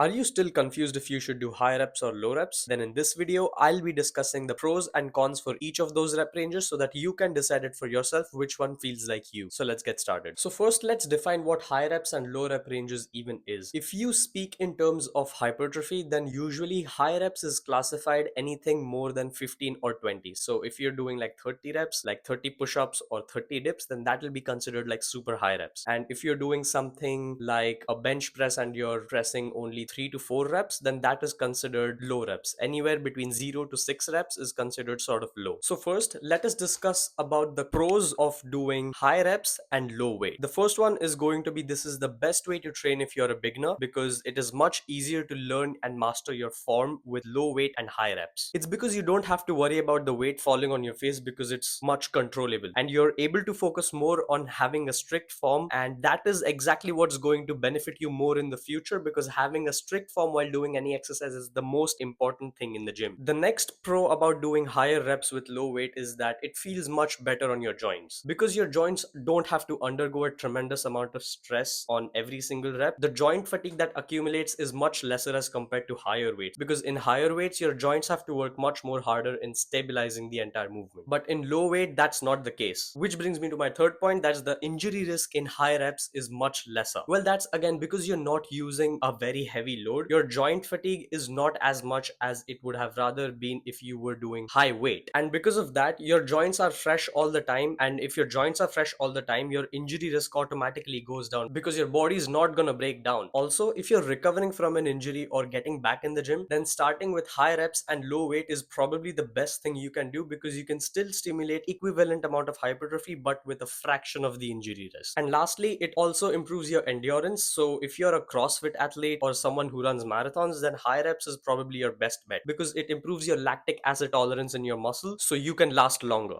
Are you still confused if you should do high reps or low reps? Then in this video, I'll be discussing the pros and cons for each of those rep ranges so that you can decide it for yourself which one feels like you. So let's get started. So first, let's define what high reps and low rep ranges even is. If you speak in terms of hypertrophy, then usually high reps is classified anything more than 15 or 20. So if you're doing like 30 reps, like 30 push-ups or 30 dips, then that will be considered like super high reps. And if you're doing something like a bench press and you're pressing only 3 to 4 reps, then that is considered low reps. Anywhere between 0 to 6 reps is considered sort of low. So first, let us discuss about the pros of doing high reps and low weight. The first one is going to be this is the best way to train if you're a beginner because it is much easier to learn and master your form with low weight and high reps. It's because you don't have to worry about the weight falling on your face because it's much controllable and you're able to focus more on having a strict form, and that is exactly what's going to benefit you more in the future because having a strict form while doing any exercise is the most important thing in the gym. The next pro about doing higher reps with low weight is that it feels much better on your joints because your joints don't have to undergo a tremendous amount of stress on every single rep. The joint fatigue that accumulates is much lesser as compared to higher weights because in higher weights your joints have to work much more harder in stabilizing the entire movement, but in low weight that's not the case, which brings me to my third point. That's the injury risk in high reps is much lesser. Well, that's again because you're not using a very heavy load. Your joint fatigue is not as much as it would have rather been if you were doing high weight, and because of that your joints are fresh all the time, and if your joints are fresh all the time your injury risk automatically goes down because your body is not going to break down. Also, if you're recovering from an injury or getting back in the gym, then starting with high reps and low weight is probably the best thing you can do because you can still stimulate equivalent amount of hypertrophy but with a fraction of the injury risk. And lastly, it also improves your endurance. So if you're a CrossFit athlete or someone who runs marathons, then high reps is probably your best bet because it improves your lactic acid tolerance in your muscle so you can last longer.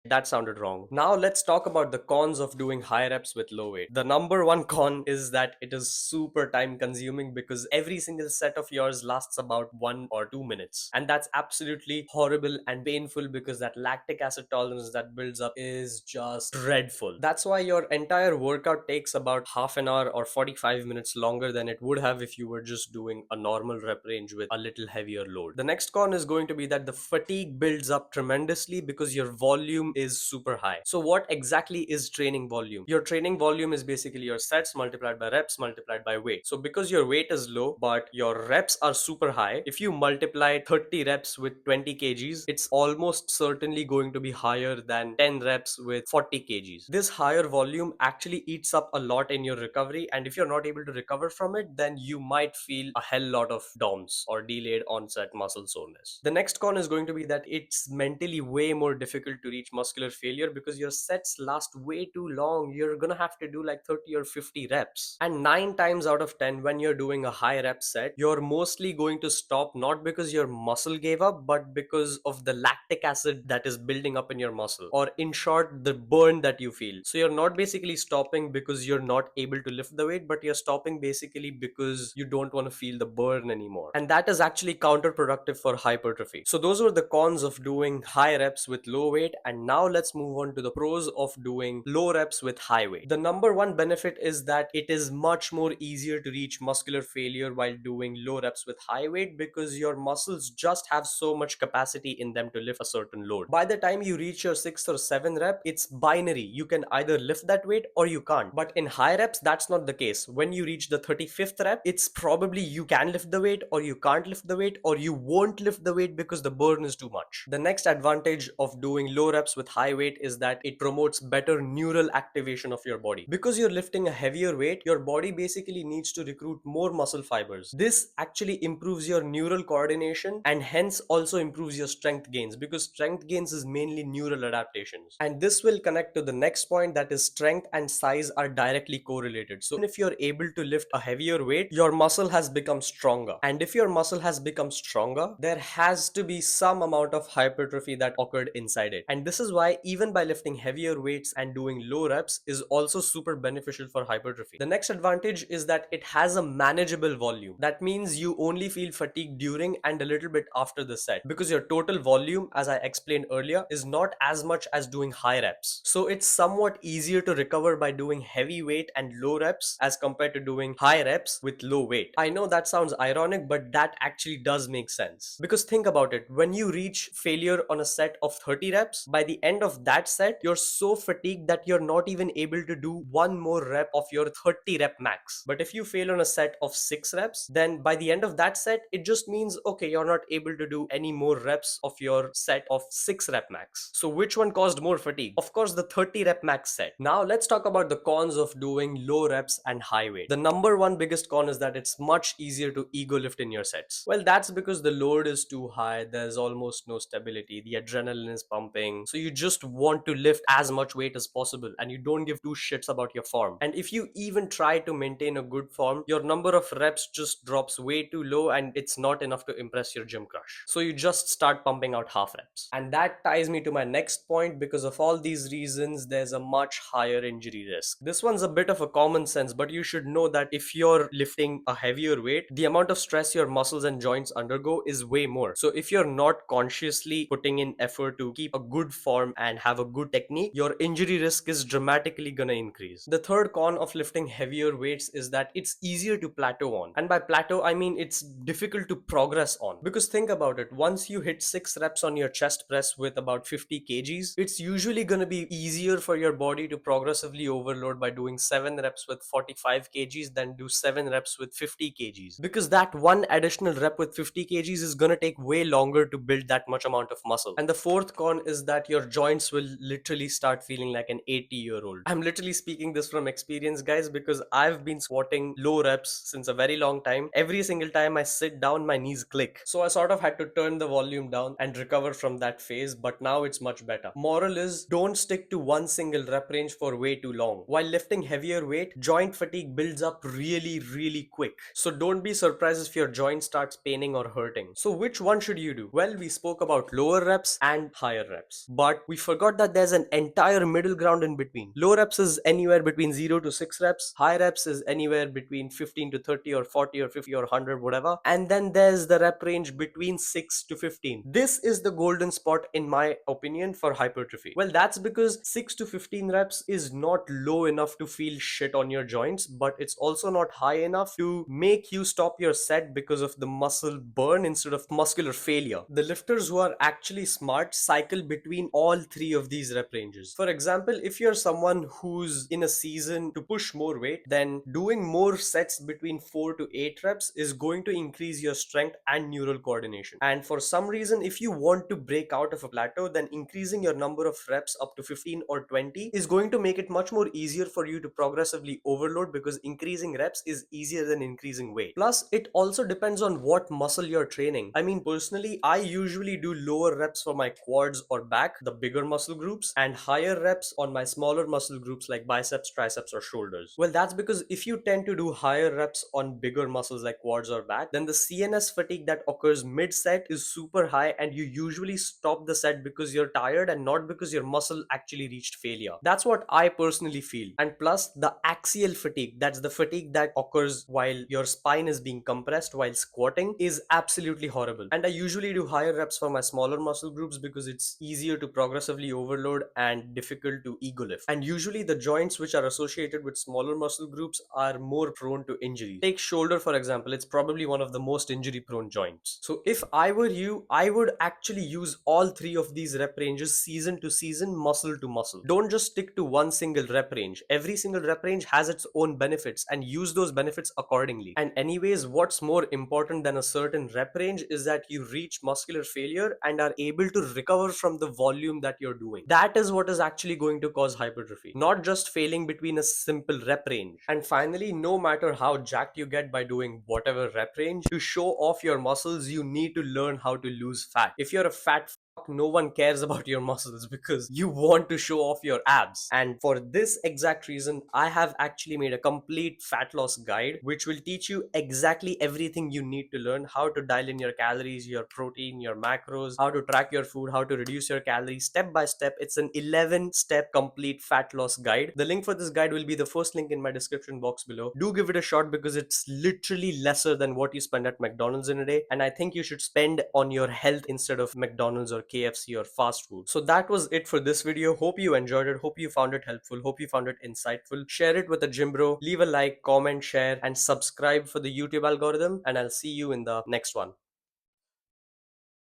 That sounded wrong. Now let's talk about the cons of doing high reps with low weight. The number one con is that it is super time consuming because every single set of yours lasts about 1 or 2 minutes. And that's absolutely horrible and painful because that lactic acid tolerance that builds up is just dreadful. That's why your entire workout takes about half an hour or 45 minutes longer than it would have if you were just doing a normal rep range with a little heavier load. The next con is going to be that the fatigue builds up tremendously because your volume is super high. So what exactly is training volume? Your training volume is basically your sets multiplied by reps multiplied by weight. So because your weight is low but your reps are super high, if you multiply 30 reps with 20 kgs, it's almost certainly going to be higher than 10 reps with 40 kgs. This higher volume actually eats up a lot in your recovery, and if you're not able to recover from it, then you might feel a hell lot of DOMS or delayed onset muscle soreness. The next con is going to be that it's mentally way more difficult to reach muscular failure because your sets last way too long. You're gonna have to do like 30 or 50 reps, and 9 times out of 10 when you're doing a high rep set, you're mostly going to stop not because your muscle gave up but because of the lactic acid that is building up in your muscle, or in short the burn that you feel. So you're not basically stopping because you're not able to lift the weight, but you're stopping basically because you don't want to feel the burn anymore, and that is actually counterproductive for hypertrophy. So those were the cons of doing high reps with low weight, and now let's move on to the pros of doing low reps with high weight. The number one benefit is that it is much more easier to reach muscular failure while doing low reps with high weight because your muscles just have so much capacity in them to lift a certain load. By the time you reach your 6th or 7th rep, it's binary. You can either lift that weight or you can't. But in high reps, that's not the case. When you reach the 35th rep, it's probably you can lift the weight or you can't lift the weight or you won't lift the weight because the burn is too much. The next advantage of doing low reps with high weight is that it promotes better neural activation of your body. Because you're lifting a heavier weight, your body basically needs to recruit more muscle fibers. This actually improves your neural coordination and hence also improves your strength gains because strength gains is mainly neural adaptations. And this will connect to the next point, that is strength and size are directly correlated. So if you're able to lift a heavier weight, your muscle has become stronger. And if your muscle has become stronger, there has to be some amount of hypertrophy that occurred inside it. And this is is why even by lifting heavier weights and doing low reps is also super beneficial for hypertrophy. The next advantage is that it has a manageable volume. That means you only feel fatigue during and a little bit after the set, because your total volume, as I explained earlier, is not as much as doing high reps. So it's somewhat easier to recover by doing heavy weight and low reps as compared to doing high reps with low weight. I know that sounds ironic, but that actually does make sense. Because think about it, when you reach failure on a set of 30 reps, by the end of that set, you're so fatigued that you're not even able to do one more rep of your 30 rep max. But if you fail on a set of 6 reps, then by the end of that set, it just means, okay, you're not able to do any more reps of your set of 6 rep max. So which one caused more fatigue? Of course, the 30 rep max set. Now let's talk about the cons of doing low reps and high weight. The number one biggest con is that it's much easier to ego lift in your sets. Well, that's because the load is too high, there's almost no stability, the adrenaline is pumping, so you just want to lift as much weight as possible and you don't give two shits about your form. And if you even try to maintain a good form, your number of reps just drops way too low and it's not enough to impress your gym crush. So you just start pumping out half reps. And that ties me to my next point. Because of all these reasons, there's a much higher injury risk. This one's a bit of a common sense, but you should know that if you're lifting a heavier weight, the amount of stress your muscles and joints undergo is way more. So if you're not consciously putting in effort to keep a good form and have a good technique, your injury risk is dramatically gonna increase. The third con of lifting heavier weights is that it's easier to plateau on. And by plateau, I mean it's difficult to progress on. Because think about it, once you hit 6 reps on your chest press with about 50 kgs, it's usually gonna be easier for your body to progressively overload by doing 7 reps with 45 kgs than do 7 reps with 50 kgs. Because that one additional rep with 50 kgs is gonna take way longer to build that much amount of muscle. And the fourth con is that your joints will literally start feeling like an 80-year-old. I'm literally speaking this from experience, guys, because I've been squatting low reps since a very long time. Every single time I sit down, my knees click. So I sort of had to turn the volume down and recover from that phase, but now it's much better. Moral is, don't stick to one single rep range for way too long. While lifting heavier weight, joint fatigue builds up really quick. So don't be surprised if your joint starts paining or hurting. So which one should you do? Well, we spoke about lower reps and higher reps, but we forgot that there's an entire middle ground in between. Low reps is anywhere between 0 to 6 reps. High reps is anywhere between 15 to 30 or 40 or 50 or 100, whatever. And then there's the rep range between 6 to 15. This is the golden spot in my opinion for hypertrophy. Well, that's because 6 to 15 reps is not low enough to feel shit on your joints, but it's also not high enough to make you stop your set because of the muscle burn instead of muscular failure. The lifters who are actually smart cycle between all three of these rep ranges. For example, if you're someone who's in a season to push more weight, then doing more sets between 4 to 8 reps is going to increase your strength and neural coordination. And for some reason, if you want to break out of a plateau, then increasing your number of reps up to 15 or 20 is going to make it much more easier for you to progressively overload, because increasing reps is easier than increasing weight. Plus, it also depends on what muscle you're training. I mean, personally, I usually do lower reps for my quads or back, the bigger muscle groups, and higher reps on my smaller muscle groups like biceps, triceps, or shoulders. Well, that's because if you tend to do higher reps on bigger muscles like quads or back, then the CNS fatigue that occurs mid-set is super high, and you usually stop the set because you're tired and not because your muscle actually reached failure. That's what I personally feel. And plus, the axial fatigue, that's the fatigue that occurs while your spine is being compressed while squatting, is absolutely horrible. And I usually do higher reps for my smaller muscle groups because it's easier to progressively overload and difficult to ego lift. And usually the joints which are associated with smaller muscle groups are more prone to injury. Take shoulder for example, it's probably one of the most injury prone joints. So if I were you, I would actually use all three of these rep ranges season to season, muscle to muscle. Don't just stick to one single rep range. Every single rep range has its own benefits, and use those benefits accordingly. And anyways, what's more important than a certain rep range is that you reach muscular failure and are able to recover from the volume that you're doing. That is what is actually going to cause hypertrophy, not just failing between a simple rep range. And finally, no matter how jacked you get by doing whatever rep range, to show off your muscles, you need to learn how to lose fat. If you're a fat no one cares about your muscles because you want to show off your abs. And for this exact reason, I have actually made a complete fat loss guide which will teach you exactly everything you need to learn: how to dial in your calories, your protein, your macros, how to track your food, how to reduce your calories step by step. It's an 11 step complete fat loss guide. The link for this guide will be the first link in my description box below. Do give it a shot because it's literally lesser than what you spend at McDonald's in a day, and I think you should spend on your health instead of McDonald's or KFC or fast food. So that was it for this video. Hope you enjoyed it, hope you found it helpful, hope you found it insightful. Share it with a gym bro, leave a like, comment, share, and subscribe for the YouTube algorithm, and I'll see you in the next one.